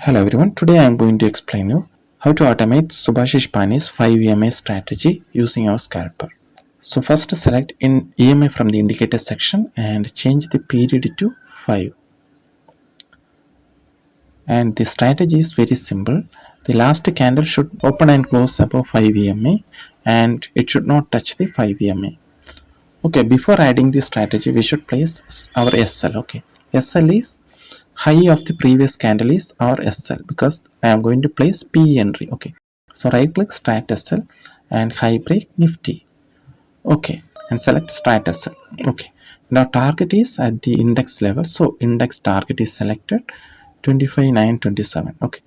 Hello everyone, today I am going to explain you how to automate Subashish Pani's 5 EMA strategy using our scalper. So first select in EMA from the indicator section and change the period to 5. And the strategy is very simple. The last candle should open and close above 5 EMA and it should not touch the 5 EMA. Okay, before adding the strategy we should place our SL. Okay, SL is high of the previous candle is our SL because I am going to place PE entry. Okay, so right click strat SL and high break Nifty. Okay, and select strat SL. Okay, now target is at the index level, so index target is selected 25,927. Okay,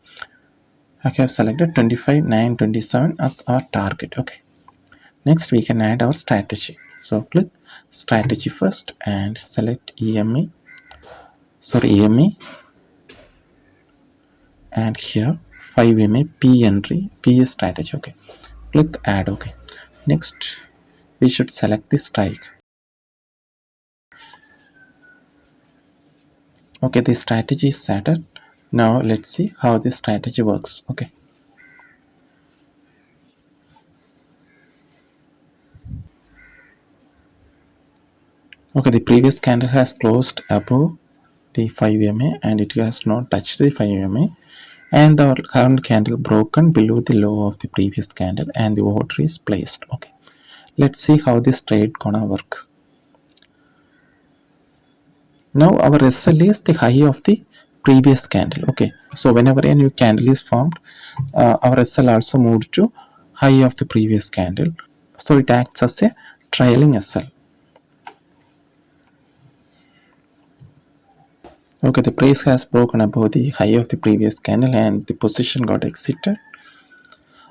I have selected 25,927 as our target. Okay, next we can add our strategy. So click strategy first and select EMA and here 5 EMA P entry P strategy. Okay, click add. Okay, next we should select the strike. Okay, the strategy is set. Now let's see how this strategy works. Okay, the previous candle has closed above the 5 EMA and it has not touched the 5 EMA, and the current candle broken below the low of the previous candle and the order is placed. Okay, let's see how this trade gonna work. Now our SL is the high of the previous candle. Okay, so whenever a new candle is formed, our SL also moved to high of the previous candle, so it acts as a trailing SL. Okay, the price has broken above the high of the previous candle and the position got exited.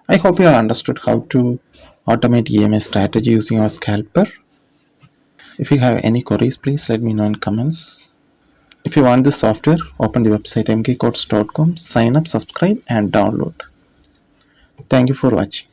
I hope you have understood how to automate EMA strategy using our scalper. If you have any queries, please let me know in comments. If you want this software, open the website mkcodes.com, sign up, subscribe and download. Thank you for watching.